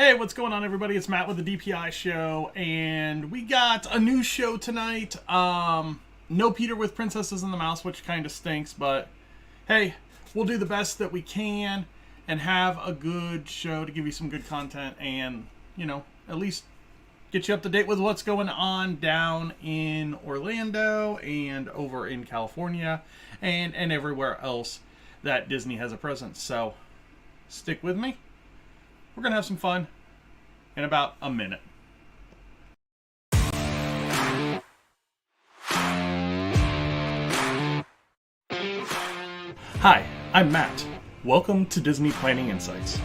Hey, what's going on, everybody? It's Matt with the DPI show, and we got a new show tonight. No Peter with Princesses and the Mouse, which kind of stinks, but hey, we'll do the best that we can and have a good show to give you some good content and, at least get you up to date with what's going on down in Orlando and over in California and everywhere else that Disney has a presence. So stick with me. We're going to have some fun in about a minute. Hi, I'm Matt. Welcome to Disney Planning Insights.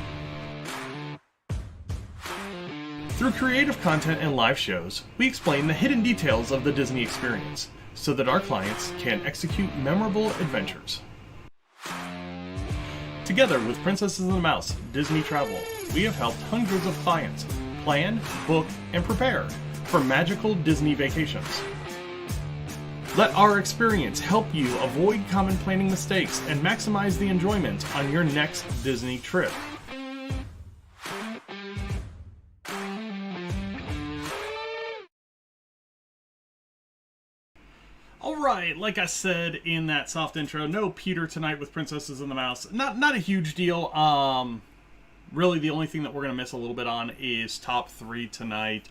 Through creative content and live shows, we explain the hidden details of the Disney experience so that our clients can execute memorable adventures. Together with Princesses and the Mouse Disney Travel, we have helped hundreds of clients plan, book, and prepare for magical Disney vacations. Let our experience help you avoid common planning mistakes and maximize the enjoyment on your next Disney trip. Alright, like I said in that soft intro, no Peter tonight with Princesses and the Mouse. Not a huge deal. Really the only thing that we're going to miss a little bit on is top 3 tonight.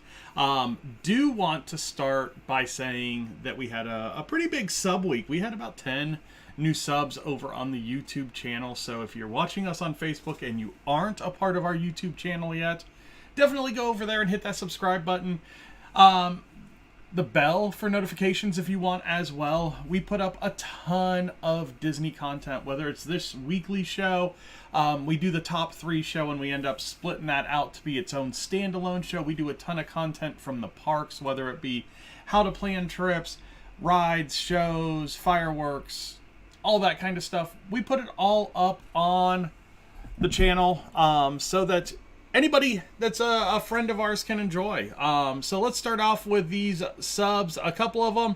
Do want to start by saying that we had a pretty big sub week. We had about 10 new subs over on the YouTube channel. So if you're watching us on Facebook and you aren't a part of our YouTube channel yet, definitely go over there and hit that subscribe button. The bell for notifications if you want as well. We put up a ton of Disney content, whether it's this weekly show, we do the top 3 show and we end up splitting that out to be its own standalone show. We do a ton of content from the parks, whether it be how to plan trips, rides, shows, fireworks, all that kind of stuff. We put it all up on the channel so that anybody that's a friend of ours can enjoy. So let's start off with these subs. A couple of them,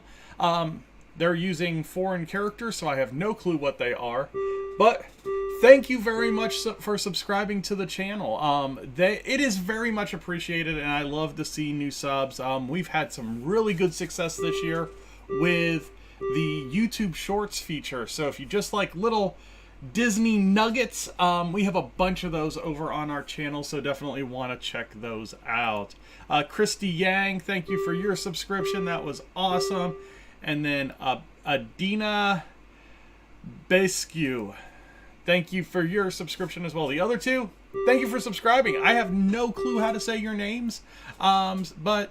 they're using foreign characters, so I have no clue what they are. But thank you very much for subscribing to the channel. It is very much appreciated, and I love to see new subs. We've had some really good success this year with the YouTube Shorts feature. So if you just like little Disney nuggets, we have a bunch of those over on our channel, so definitely want to check those out. Christy Yang, thank you for your subscription. That was awesome. And then Adina Bescu, thank you for your subscription as well. The other two, thank you for subscribing. I have no clue how to say your names, but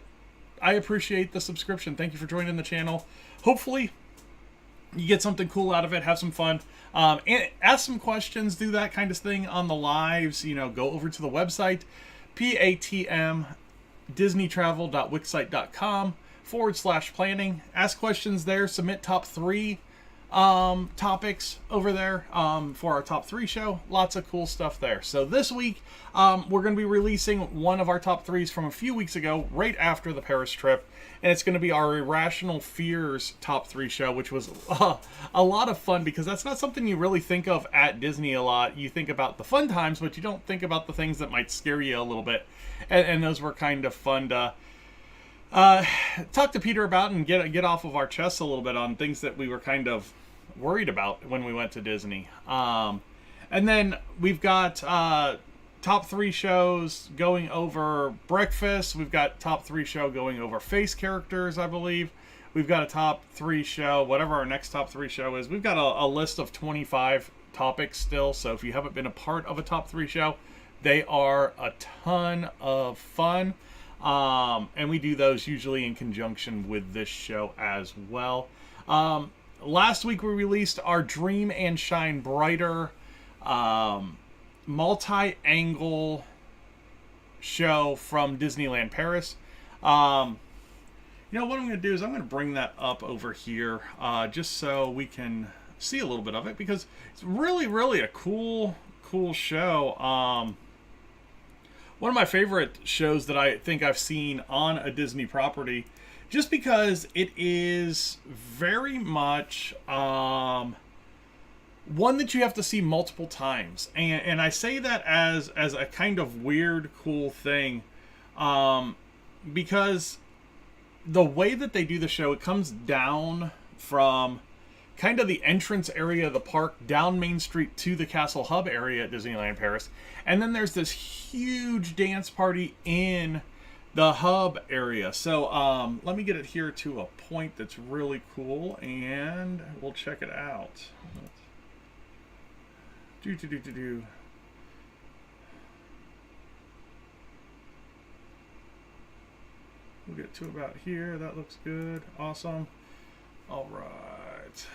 I appreciate the subscription. Thank you for joining the channel. Hopefully you get something cool out of it, have some fun, and ask some questions, do that kind of thing on the lives. Go over to the website, patmdisneytravel.wixsite.com/planning. Ask questions there, submit top 3 topics over there for our top 3 show. Lots of cool stuff there. So this week, we're going to be releasing one of our top 3s from a few weeks ago, right after the Paris trip. And it's going to be our Irrational Fears top 3 show, which was a lot of fun because that's not something you really think of at Disney a lot. You think about the fun times, but you don't think about the things that might scare you a little bit. And those were kind of fun to talk to Peter about and get off of our chests a little bit on things that we were kind of worried about when we went to Disney. And then we've got top 3 shows going over breakfast. We've got top 3 show going over face characters, I believe. We've got a top 3 show, whatever our next top 3 show is. We've got a list of 25 topics still, so if you haven't been a part of a top 3 show, they are a ton of fun. And we do those usually in conjunction with this show as well. Last week we released our Dream and Shine Brighter multi-angle show from Disneyland Paris. What I'm going to do is I'm going to bring that up over here just so we can see a little bit of it, because it's really a cool show. One of my favorite shows that I think I've seen on a Disney property, just because it is very much one that you have to see multiple times. And I say that as a kind of weird, cool thing, because the way that they do the show, it comes down from kind of the entrance area of the park down Main Street to the Castle Hub area at Disneyland Paris. And then there's this huge dance party in the hub area. So let me get it here to a point that's really cool, and we'll check it out. We'll get to about here. That looks good. Awesome. All right.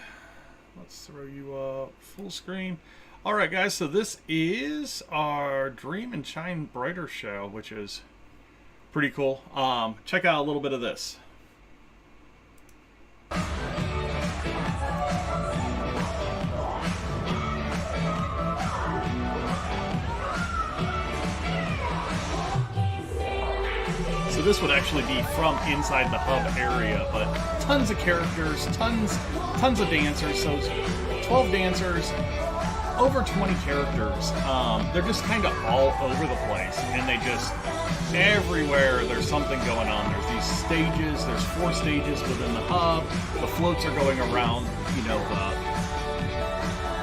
Let's throw you up full screen. All right, guys. So this is our Dream and Shine Brighter show, which is pretty cool. Check out a little bit of this. So this would actually be from inside the hub area, but tons of characters, tons of dancers. So 12 dancers, over 20 characters. They're just kind of all over the place, and they just everywhere. There's something going on. There's these stages. There's 4 stages within the hub. The floats are going around, you know,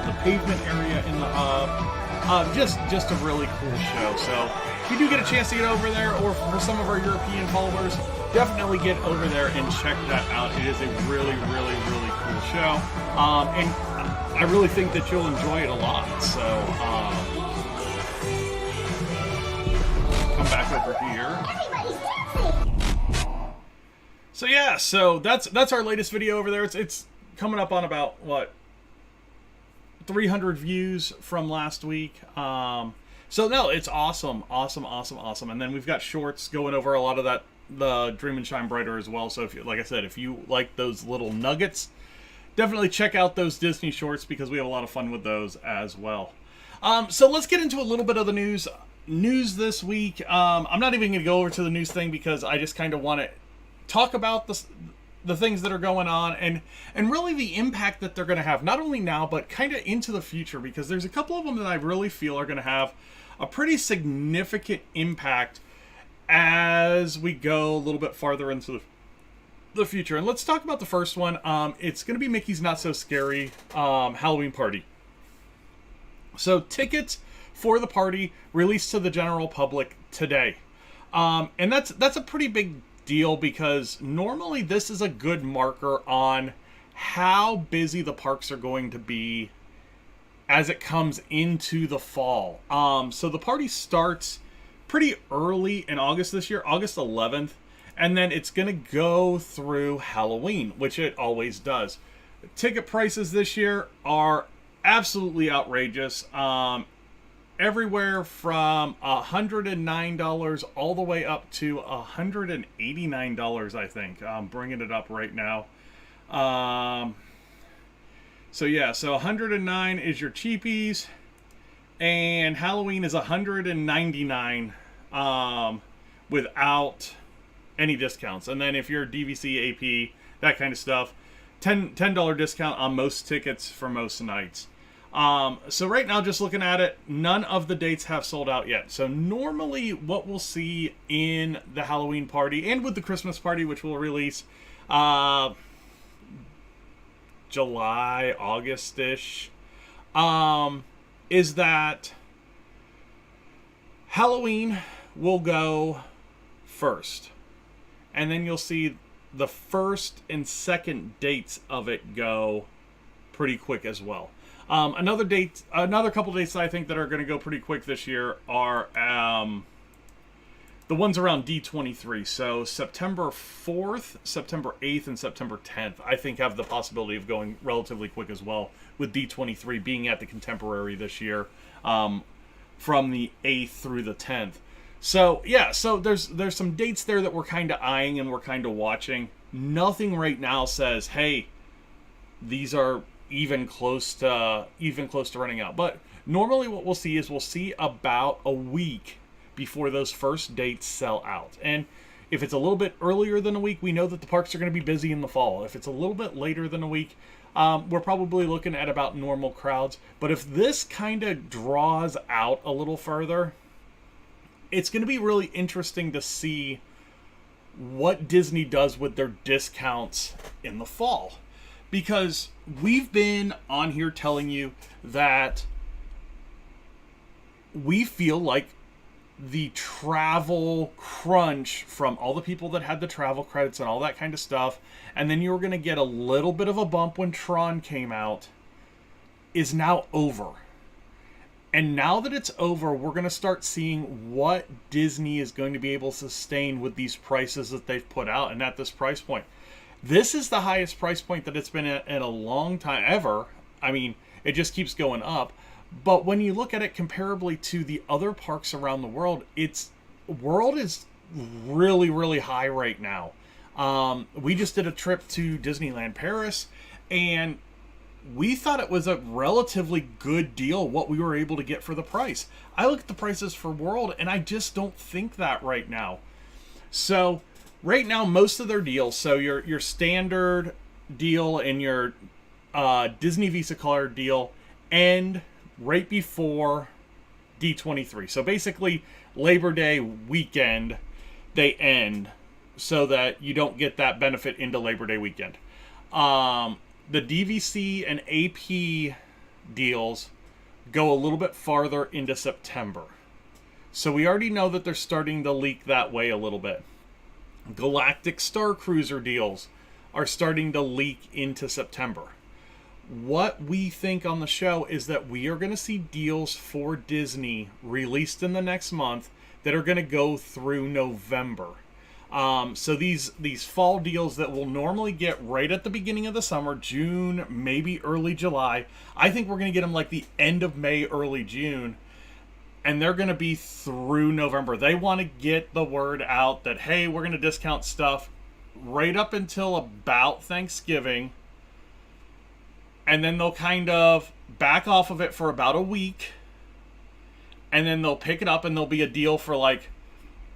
the pavement area in the hub. Just a really cool show. So if you do get a chance to get over there, or for some of our European followers, definitely get over there and check that out. It is a really, really, really cool show. And I really think that you'll enjoy it a lot. So come back over here. So yeah, so that's our latest video over there. It's coming up on about what, 300 views from last week. So no, it's awesome. And then we've got shorts going over a lot of that, the Dream and Shine Brighter as well. So if you, like I said, if you like those little nuggets, definitely check out those Disney shorts, because we have a lot of fun with those as well. So let's get into a little bit of the news this week. I'm not even going to go over to the news thing, because I just kind of want to talk about the things that are going on, and really the impact that they're going to have, not only now, but kind of into the future, because there's a couple of them that I really feel are going to have a pretty significant impact as we go a little bit farther into the future. And let's talk about the first one. It's going to be Mickey's Not So Scary Halloween Party. So tickets for the party released to the general public today. And that's a pretty big deal, because normally this is a good marker on how busy the parks are going to be as it comes into the fall. So the party starts pretty early in August this year, August 11th, and then it's going to go through Halloween, which it always does. Ticket prices this year are absolutely outrageous. Everywhere from $109 all the way up to $189, I think. I'm bringing it up right now. So yeah, so $109 is your cheapies, and Halloween is $199 without any discounts. And then if you're DVC, AP, that kind of stuff, $10 discount on most tickets for most nights. So right now, just looking at it, none of the dates have sold out yet. So normally what we'll see in the Halloween party, and with the Christmas party, which we'll release July, August-ish, is that Halloween will go first. And then you'll see the first and second dates of it go pretty quick as well. Another couple dates that I think that are going to go pretty quick this year are the ones around D23. So September 4th, September 8th, and September 10th, I think have the possibility of going relatively quick as well, with D23 being at the Contemporary this year, from the 8th through the 10th. So yeah, so there's some dates there that we're kind of eyeing and we're kind of watching. Nothing right now says, hey, these are even close to running out. But normally what we'll see is about a week before those first dates sell out. And if it's a little bit earlier than a week, we know that the parks are going to be busy in the fall. If it's a little bit later than a week, we're probably looking at about normal crowds. But if this kind of draws out a little further, it's going to be really interesting to see what Disney does with their discounts in the fall. Because we've been on here telling you that we feel like the travel crunch from all the people that had the travel credits and all that kind of stuff, and then you were going to get a little bit of a bump when Tron came out, is now over. And now that it's over, we're going to start seeing what Disney is going to be able to sustain with these prices that they've put out and at this price point. This is the highest price point that it's been at in a long time ever. I mean, it just keeps going up. But when you look at it comparably to the other parks around the world, world is really, really high right now. We just did a trip to Disneyland Paris, and we thought it was a relatively good deal what we were able to get for the price. I look at the prices for World, and I just don't think that right now. So right now, most of their deals, so your standard deal and your Disney Visa card deal end right before D23. So basically, Labor Day weekend, they end so that you don't get that benefit into Labor Day weekend. The DVC and AP deals go a little bit farther into September. So we already know that they're starting to leak that way a little bit. Galactic Star Cruiser deals are starting to leak into September. What we think on the show is that we are going to see deals for Disney released in the next month that are going to go through November. So these fall deals that we'll normally get right at the beginning of the summer, June, maybe early July, I think we're going to get them like the end of May, early June, and they're going to be through November. They want to get the word out that, hey, we're going to discount stuff right up until about Thanksgiving, and then they'll kind of back off of it for about a week, and then they'll pick it up, and there'll be a deal for like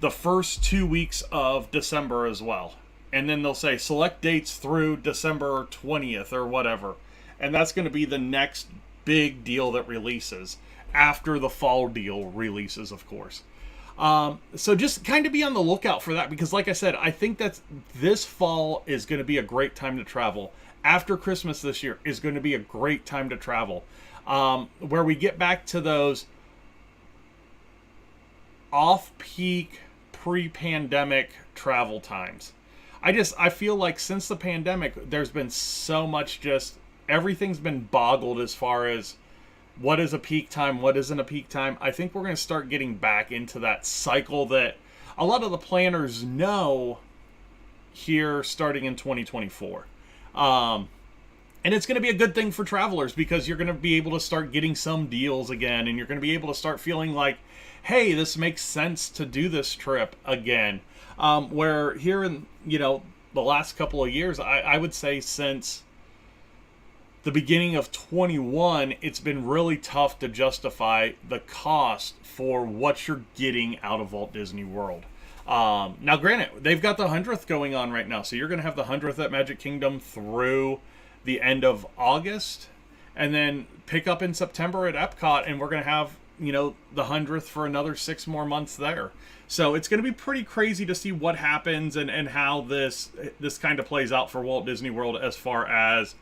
the first 2 weeks of December as well. And then they'll say select dates through December 20th or whatever. And that's going to be the next big deal that releases after the fall deal releases, of course. So just kind of be on the lookout for that, because like I said, I think that this fall is going to be a great time to travel. After Christmas this year is going to be a great time to travel. Where we get back to those off-peak pre-pandemic travel times. I feel like since the pandemic, there's been so much, just everything's been boggled as far as what is a peak time, what isn't a peak time. I think we're going to start getting back into that cycle that a lot of the planners know here starting in 2024. And it's going to be a good thing for travelers, because you're going to be able to start getting some deals again, and you're going to be able to start feeling like, hey, this makes sense to do this trip again. Where here in, the last couple of years, I would say since the beginning of 21, it's been really tough to justify the cost for what you're getting out of Walt Disney World. Now, granted, they've got the 100th going on right now, so you're going to have the 100th at Magic Kingdom through the end of August, and then pick up in September at Epcot, and we're going to have, the 100th for another 6 more months there. So it's going to be pretty crazy to see what happens and how this kind of plays out for Walt Disney World as far as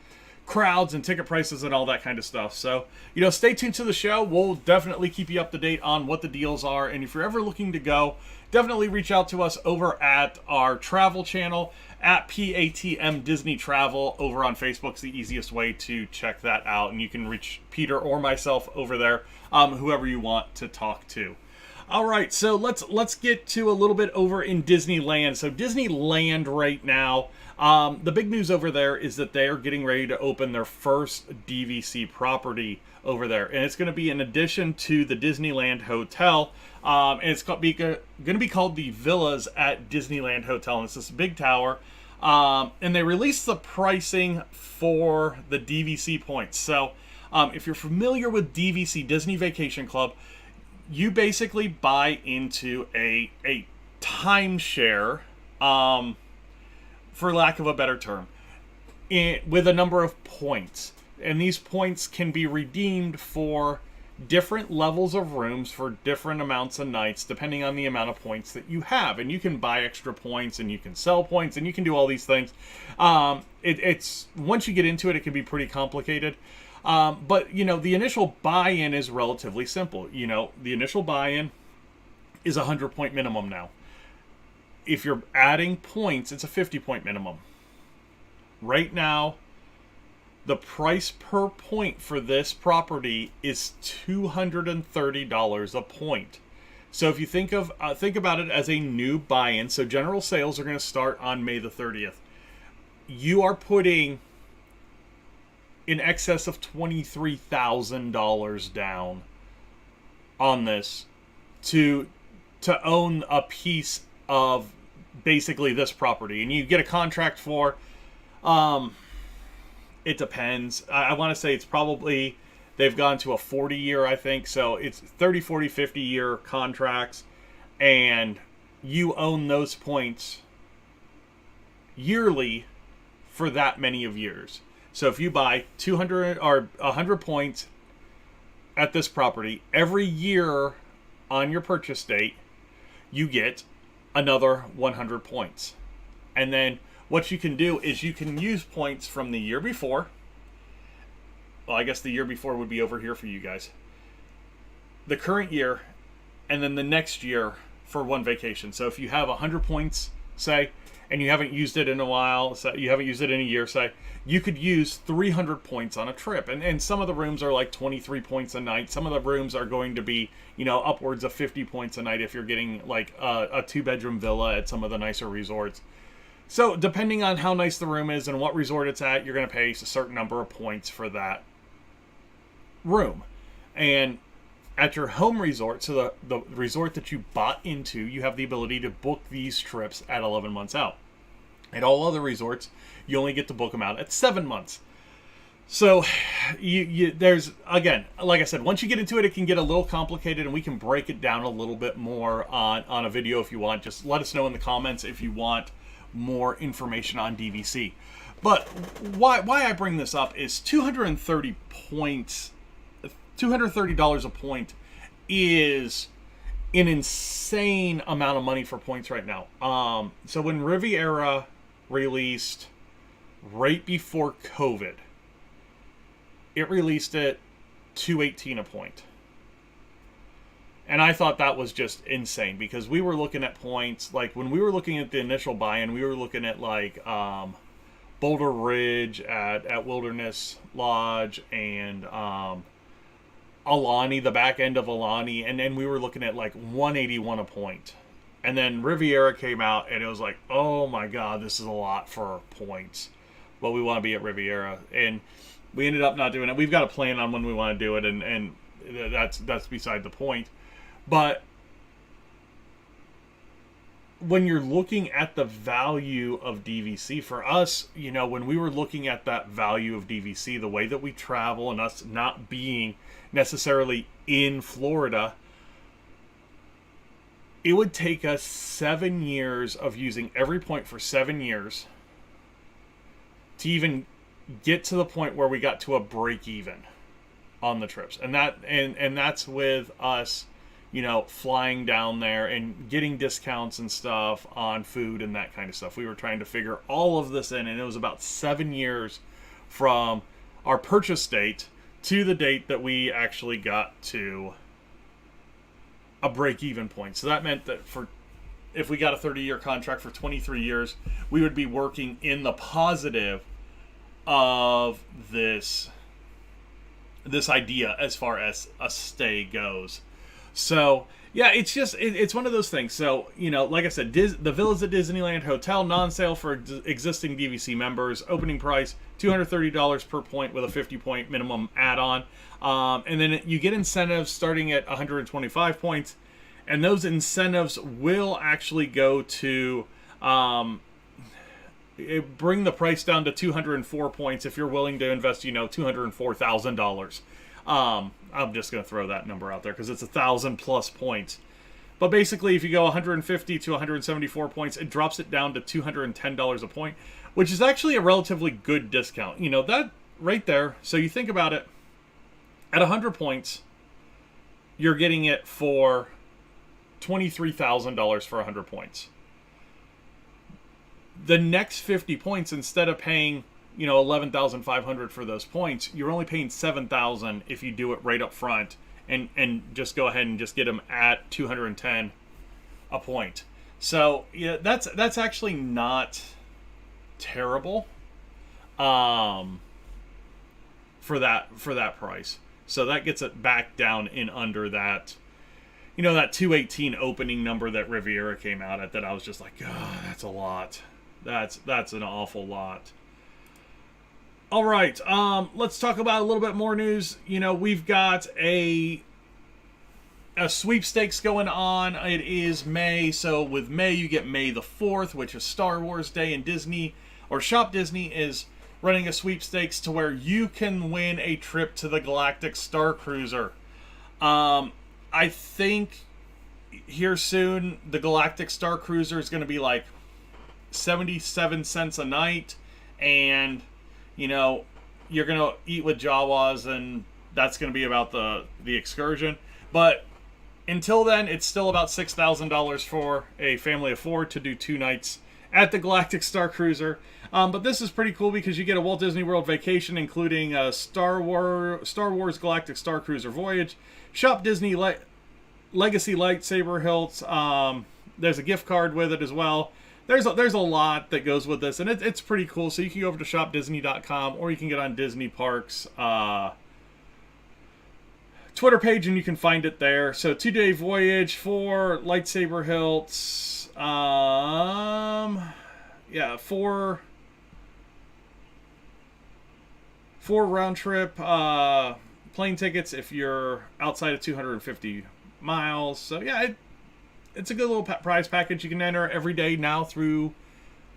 crowds and ticket prices and all that kind of stuff. So, stay tuned to the show. We'll definitely keep you up to date on what the deals are. And if you're ever looking to go, definitely reach out to us over at our travel channel at PATM Disney Travel over on Facebook. It's the easiest way to check that out. And you can reach Peter or myself over there, whoever you want to talk to. All right, so let's get to a little bit over in Disneyland. So Disneyland right now, the big news over there is that they are getting ready to open their first DVC property over there, and it's going to be in addition to the Disneyland Hotel, and it's going to be called the Villas at Disneyland Hotel, and it's this big tower, and they released the pricing for the DVC points. So if you're familiar with DVC, Disney Vacation Club, you basically buy into a timeshare, for lack of a better term. with a number of points. And these points can be redeemed for different levels of rooms for different amounts of nights, depending on the amount of points that you have. And you can buy extra points, and you can sell points, and you can do all these things. It's once you get into it, it can be pretty complicated. But, the initial buy-in is relatively simple. The initial buy-in is a 100-point minimum now. If you're adding points, it's a 50-point minimum. Right now, the price per point for this property is $230 a point. So if you think about it as a new buy-in, so general sales are going to start on May the 30th. You are putting in excess of $23,000 down on this to own a piece of basically this property, and you get a contract for. It depends. I want to say it's probably, they've gone to a 40-year, I think. So it's 30, 40, 50-year contracts. And you own those points yearly for that many of years. So if you buy 200 or 100 points at this property, every year on your purchase date, you get another 100 points. And then what you can do is you can use points from the year before. Well, I guess the year before would be over here for you guys. The current year, and then the next year for one vacation. So if you have 100 points, say, and you haven't used it in a while, so you haven't used it in a year, say, you could use 300 points on a trip. And some of the rooms are like 23 points a night. Some of the rooms are going to be, upwards of 50 points a night if you're getting like a 2-bedroom villa at some of the nicer resorts. So depending on how nice the room is and what resort it's at, you're going to pay a certain number of points for that room. And at your home resort, so the resort that you bought into, you have the ability to book these trips at 11 months out. At all other resorts, you only get to book them out at 7 months. So there's, again, like I said, once you get into it, it can get a little complicated, and we can break it down a little bit more on a video if you want. Just let us know in the comments if you want more information on DVC. But why I bring this up is 230 points, $230 a point is an insane amount of money for points right now. So when Riviera released right before COVID, it released it $218 a point. And I thought that was just insane, because we were looking at points, like when we were looking at the initial buy-in, we were looking at like Boulder Ridge at Wilderness Lodge and Alani, the back end of Alani, and then we were looking at like 181 a point. And then Riviera came out, and it was like, oh my God, this is a lot for points. But we want to be at Riviera. And we ended up not doing it. We've got a plan on when we want to do it, and that's beside the point. But when you're looking at the value of DVC, for us, when we were looking at that value of DVC, the way that we travel and us not being necessarily in Florida, it would take us 7 years of using every point for 7 years to even get to the point where we got to a break even on the trips. And that's with us, flying down there and getting discounts and stuff on food and that kind of stuff. We were trying to figure all of this in, and it was about 7 years from our purchase date to the date that we actually got to a break-even point. So that meant that if we got a 30-year contract for 23 years, we would be working in the positive of this idea as far as a stay goes. So yeah, it's one of those things. So, like I said, the Villas at Disneyland Hotel, non-sale for existing DVC members, opening price $230 per point with a 50-point minimum add-on. And then you get incentives starting at 125 points, and those incentives will actually go to bring the price down to 204 points if you're willing to invest, $204,000. I'm just going to throw that number out there because it's 1,000 plus points. But basically, if you go 150 to 174 points, it drops it down to $210 a point, which is actually a relatively good discount. You know, that right there. So you think about it, at 100 points, you're getting it for $23,000 for 100 points. The next 50 points, instead of paying, you know, $11,500 for those points, you're only paying $7,000 if you do it right up front and just go ahead and just get them at $210 a point. So yeah, that's actually not terrible for that price. So that gets it back down in under that, you know, that 218 opening number that Riviera came out at, that I was just like, oh, that's a lot. That's an awful lot. All right, let's talk about a little bit more news. You know, we've got a sweepstakes going on. It is May, so with May you get May the 4th, which is Star Wars Day, and Disney, or Shop Disney, is running a sweepstakes to where you can win a trip to the Galactic Star Cruiser. I think here soon the Galactic Star Cruiser is going to be like 77 cents a night, and you know, you're going to eat with Jawas, and that's going to be about the excursion. But until then, it's still about $6,000 for a family of 4 to do 2 nights at the Galactic Star Cruiser. But this is pretty cool because you get a Walt Disney World vacation, including a Star Wars Galactic Star Cruiser voyage, Shop Disney Legacy lightsaber hilts. There's a gift card with it as well. There's a lot that goes with this, and it's pretty cool. So you can go over to shopdisney.com, or you can get on Disney Parks Twitter page, and you can find it there. So 2-day voyage, 4 lightsaber hilts, 4 round trip plane tickets if you're outside of 250 miles. So yeah, it's a good little prize package. You can enter every day now through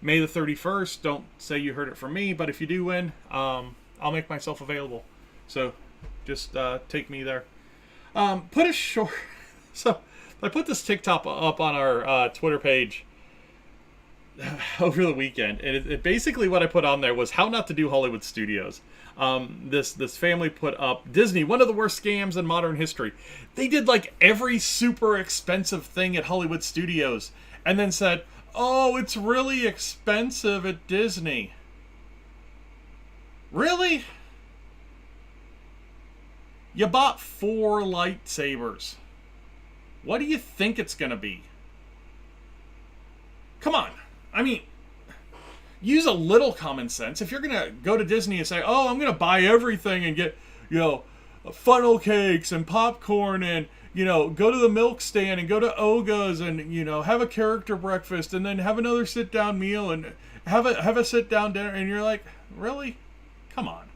May the 31st. Don't say you heard it from me, but if you do win, I'll make myself available. So just take me there. Put a short... So I put this TikTok up on our Twitter page over the weekend, and it basically what I put on there was how not to do Hollywood Studios. This family put up Disney, one of the worst scams in modern history. They did like every super expensive thing at Hollywood Studios, and then said, "Oh, it's really expensive at Disney." Really? You bought 4 lightsabers. What do you think it's gonna be? Come on. I mean, use a little common sense. If you're going to go to Disney and say, oh, I'm going to buy everything and get, you know, funnel cakes and popcorn and, you know, go to the milk stand and go to Oga's and, you know, have a character breakfast and then have another sit-down meal and have a sit-down dinner, and you're like, really? Come on.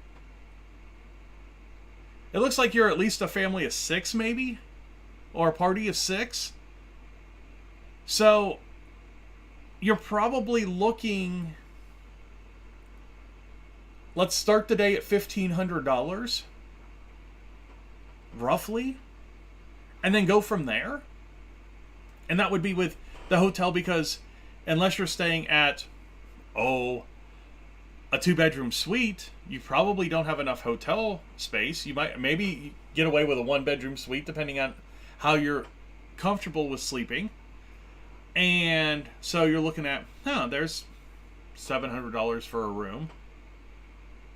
It looks like you're at least a family of 6 maybe, or a party of 6. So you're probably looking... Let's start the day at $1,500, roughly, and then go from there. And that would be with the hotel, because unless you're staying at, a 2-bedroom suite, you probably don't have enough hotel space. You might maybe get away with a 1-bedroom suite, depending on how you're comfortable with sleeping. And so you're looking at, there's $700 for a room.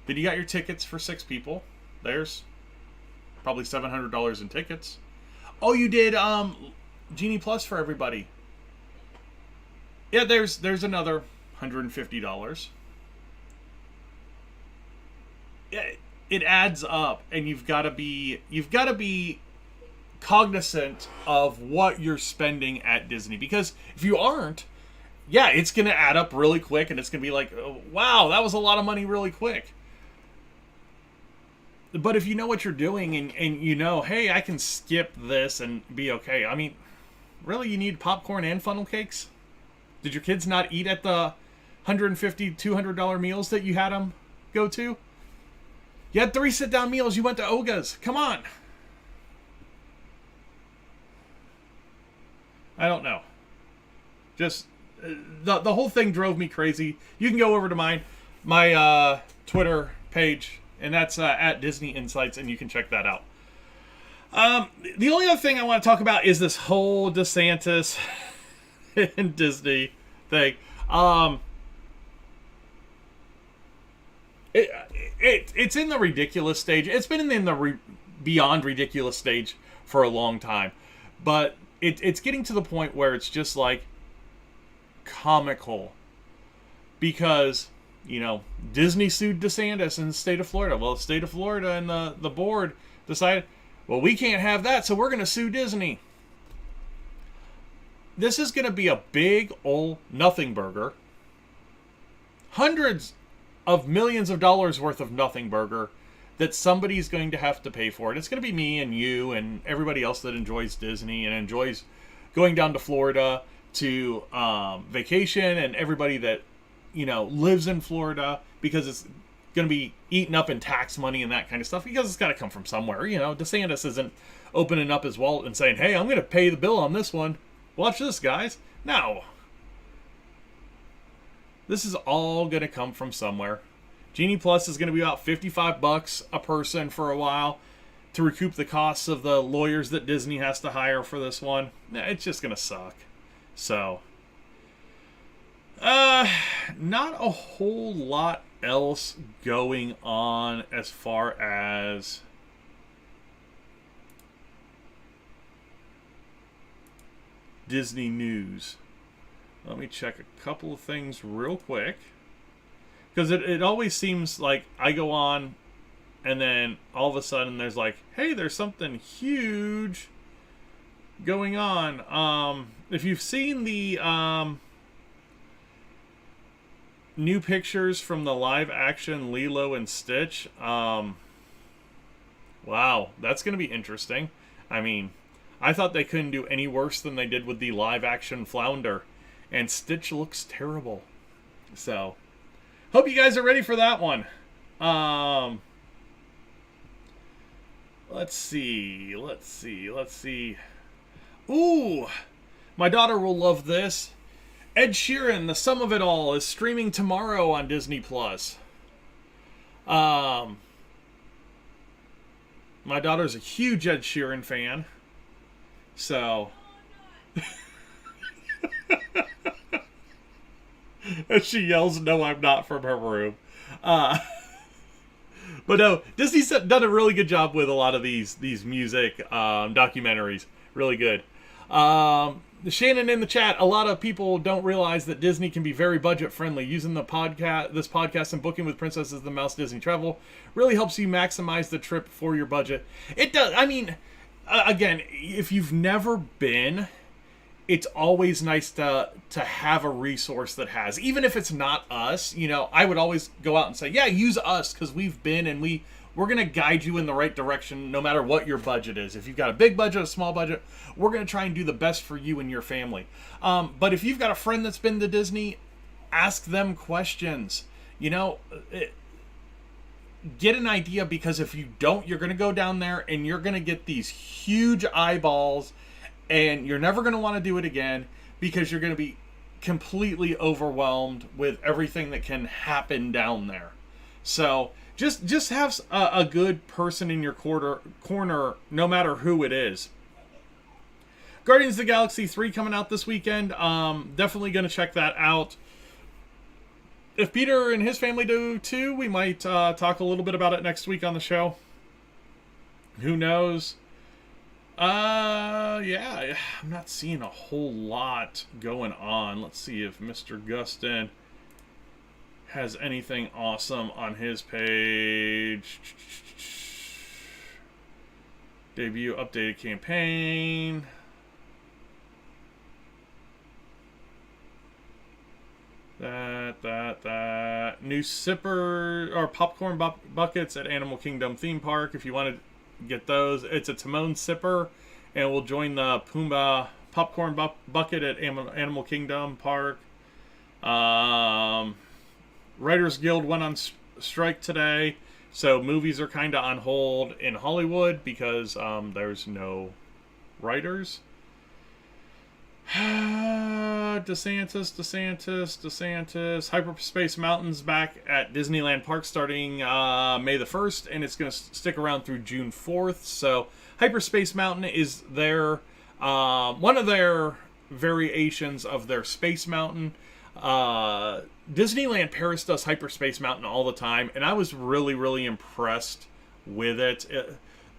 Then you got your tickets for 6 people. There's probably $700 in tickets. Oh, you did Genie Plus for everybody. Yeah, there's another $150. Yeah, it adds up, and you've got to be cognizant of what you're spending at Disney, because if you aren't, yeah, it's going to add up really quick, and it's going to be like, oh, wow, that was a lot of money really quick. But if you know what you're doing and you know, hey, I can skip this and be okay. I mean, really, you need popcorn and funnel cakes? Did your kids not eat at the $150, $200 meals that you had them go to? You had 3 sit-down meals. You went to Oga's. Come on. I don't know. Just the whole thing drove me crazy. You can go over to my Twitter page, and that's at Disney Insights, and you can check that out. The only other thing I want to talk about is this whole DeSantis and Disney thing. It's in the ridiculous stage. It's been in the beyond ridiculous stage for a long time, but it's getting to the point where it's just like comical, because Disney sued DeSantis in the state of Florida. Well, the state of Florida and the board decided, well, we can't have that, so we're going to sue Disney. This is going to be a big old nothing burger. Hundreds of millions of dollars worth of nothing burger that somebody's going to have to pay for it. It's going to be me and you and everybody else that enjoys Disney and enjoys going down to Florida to vacation, and everybody that lives in Florida, because it's going to be eaten up in tax money and that kind of stuff, because it's got to come from somewhere. DeSantis isn't opening up his wallet and saying, hey, I'm going to pay the bill on this one. Watch this, guys. No. This is all going to come from somewhere. Genie Plus is going to be about $55 a person for a while to recoup the costs of the lawyers that Disney has to hire for this one. It's just going to suck. So, not a whole lot else going on as far as Disney news. Let me check a couple of things real quick, because it always seems like I go on and then all of a sudden there's like, hey, there's something huge going on. If you've seen the new pictures from the live action Lilo and Stitch, wow, that's going to be interesting. I mean, I thought they couldn't do any worse than they did with the live action Flounder, and Stitch looks terrible. So, hope you guys are ready for that one. Let's see. Ooh, my daughter will love this. Ed Sheeran, The Sum of It All, is streaming tomorrow on Disney Plus. My daughter's a huge Ed Sheeran fan, so and she yells, "No, I'm not," from her room. But no, Disney's done a really good job with a lot of these music documentaries. Really good. Shannon in the chat, a lot of people don't realize that Disney can be very budget friendly. Using this podcast and booking with Princesses of the Mouse Disney Travel really helps you maximize the trip for your budget. It does. I mean, again, if you've never been, it's always nice to have a resource that has, even if it's not us, I would always go out and say, yeah, use us, because we've been, and we're going to guide you in the right direction no matter what your budget is. If you've got a big budget, a small budget, we're going to try and do the best for you and your family. But if you've got a friend that's been to Disney, ask them questions. Get an idea, because if you don't, you're going to go down there and you're going to get these huge eyeballs, and you're never going to want to do it again, because you're going to be completely overwhelmed with everything that can happen down there. So just have a good person in your corner, no matter who it is. Guardians of the Galaxy 3 coming out this weekend. Definitely going to check that out. If Peter and his family do too, we might talk a little bit about it next week on the show. Who knows? Yeah, I'm not seeing a whole lot going on. Let's see if Mr. Gustin has anything awesome on his page. Debut updated campaign. That. New sipper or popcorn buckets at Animal Kingdom theme park. If you want to get those, it's a Timon sipper, and we'll join the Pumbaa popcorn bucket at Animal Kingdom park. Writers Guild went on strike today, so movies are kind of on hold in Hollywood because there's no writers. DeSantis. Hyperspace Mountain's back at Disneyland Park starting May the 1st, and it's going to stick around through June 4th. So Hyperspace Mountain is their one of their variations of their Space Mountain. Disneyland Paris does Hyperspace Mountain all the time, and I was really, really impressed with it.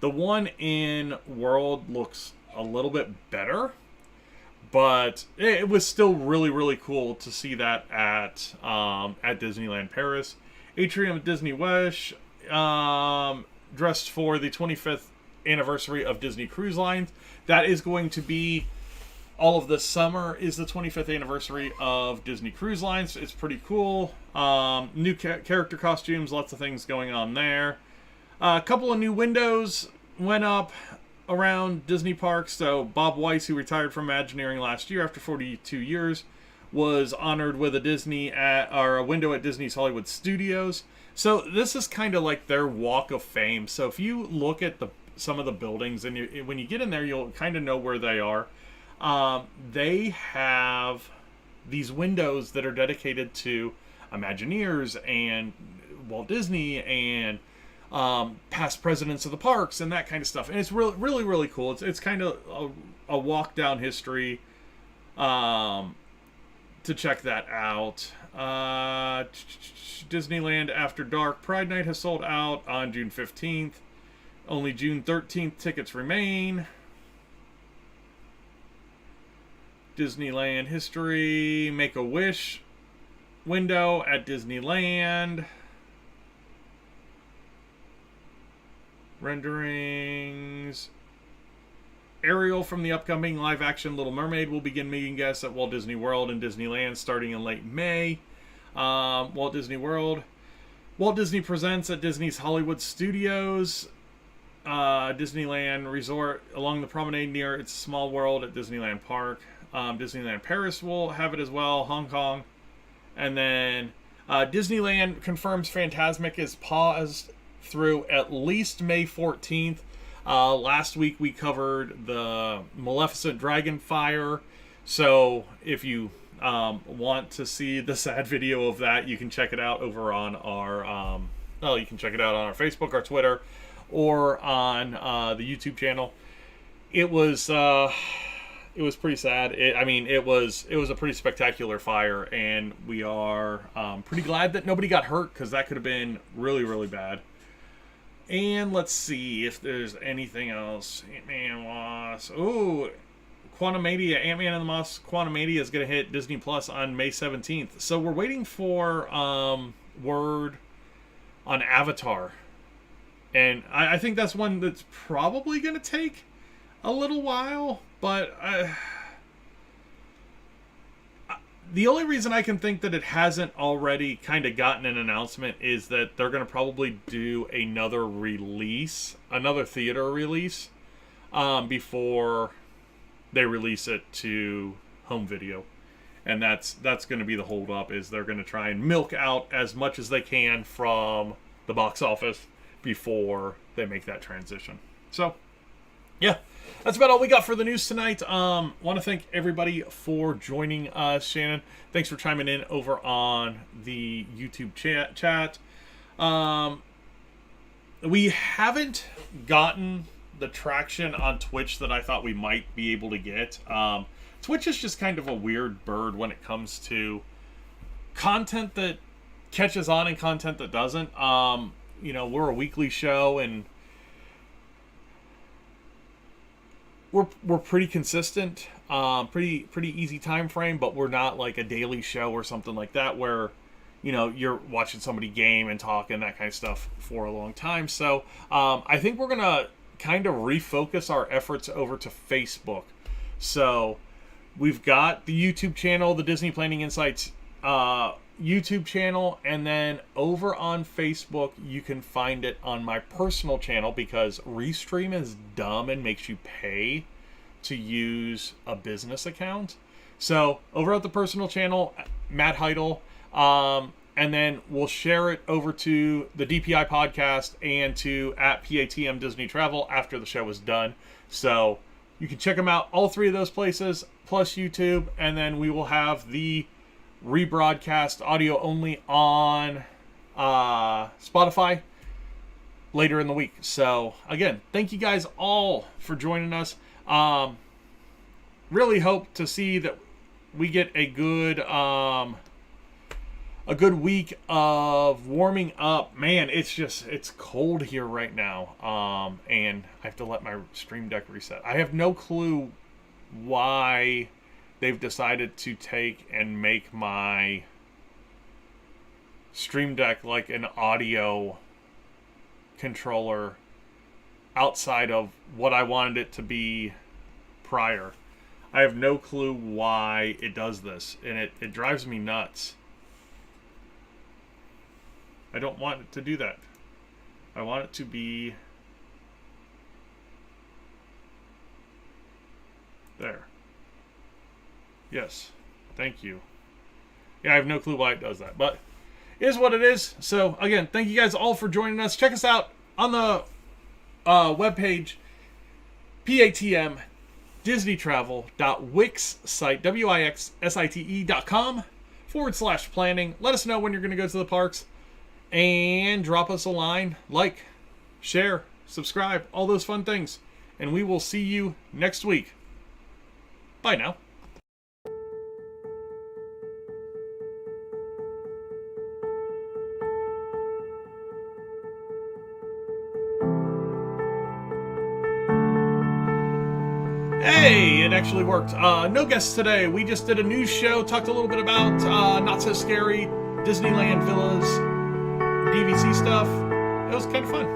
The one in World looks a little bit better, but it was still really, really cool to see that at Disneyland Paris. Atrium at Disney Wish, dressed for the 25th anniversary of Disney Cruise Lines. That is going to be all of this summer is the 25th anniversary of Disney Cruise Lines. It's pretty cool. New character costumes, lots of things going on there. A couple of new windows went up around Disney parks. So Bob Weiss, who retired from Imagineering last year after 42 years, was honored with a window at Disney's Hollywood Studios. So this is kind of like their walk of fame. So if you look at some of the buildings, and when you get in there, you'll kind of know where they are. They have these windows that are dedicated to Imagineers and Walt Disney and past presidents of the parks and that kind of stuff. And it's really, really, really cool. It's kind of a walk down history to check that out. Disneyland After Dark Pride Night has sold out on June 15th. Only June 13th tickets remain. Disneyland History Make-A-Wish window at Disneyland. Renderings. Ariel from the upcoming live-action Little Mermaid will begin meeting guests at Walt Disney World and Disneyland starting in late May. Walt Disney World. Walt Disney Presents at Disney's Hollywood Studios. Disneyland Resort along the promenade near It's a Small World at Disneyland Park. Disneyland Paris will have it as well. Hong Kong. And then Disneyland confirms Fantasmic is paused through at least May 14th. Last week we covered the Maleficent Dragonfire. So if you want to see the sad video of that, you can check it out over on our you can check it out on our Facebook, our Twitter, or on the YouTube channel. It was pretty sad. It was a pretty spectacular fire, and we are pretty glad that nobody got hurt, because that could have been really, really bad. And let's see if there's anything else. Ant-Man Wasp. Oh, Quantumania. Ant-Man and the Wasp Quantumania is going to hit Disney Plus on May 17th. So we're waiting for word on Avatar. And I think that's one that's probably going to take a little while. But the only reason I can think that it hasn't already kind of gotten an announcement is that they're going to probably do another release, another theater release, before they release it to home video. And that's going to be the holdup, is they're going to try and milk out as much as they can from the box office before they make that transition. So, yeah. That's about all we got for the news tonight. Want to thank everybody for joining us. Shannon, thanks for chiming in over on the YouTube chat. We haven't gotten the traction on Twitch that I thought we might be able to get. Twitch is just kind of a weird bird when it comes to content that catches on and content that doesn't. We're a weekly show, and we're pretty consistent, pretty easy time frame, but we're not like a daily show or something like that where, you're watching somebody game and talk and that kind of stuff for a long time. So I think we're gonna kind of refocus our efforts over to Facebook. So we've got the YouTube channel, the Disney Planning Insights YouTube channel, and then over on Facebook you can find it on my personal channel, because Restream is dumb and makes you pay to use a business account. So over at the personal channel, Matt Heidel, and then we'll share it over to the DPI podcast and to @PATM Disney Travel after the show is done. So You can check them out, all three of those places, plus YouTube, and then we will have the rebroadcast audio only on Spotify later in the week. So, again, thank you guys all for joining us. Really hope to see that we get a good week of warming up. Man, it's cold here right now. And I have to let my Stream Deck reset. I have no clue why they've decided to take and make my Stream Deck like an audio controller outside of what I wanted it to be prior. I have no clue why it does this, and it drives me nuts. I don't want it to do that. I want it to be there. Yes. Thank you. Yeah, I have no clue why it does that, but it is what it is. So, again, thank you guys all for joining us. Check us out on the webpage, PATM Disneytravel.wix site, wixsite.com/planning. Let us know when you're going to go to the parks and drop us a line, like, share, subscribe, all those fun things. And we will see you next week. Bye now. Hey, it actually worked. No guests today. We just did a news show, talked a little bit about Not So Scary, Disneyland Villas, DVC stuff. It was kind of fun.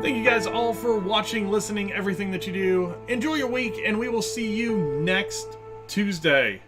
Thank you guys all for watching, listening, everything that you do. Enjoy your week, and we will see you next Tuesday.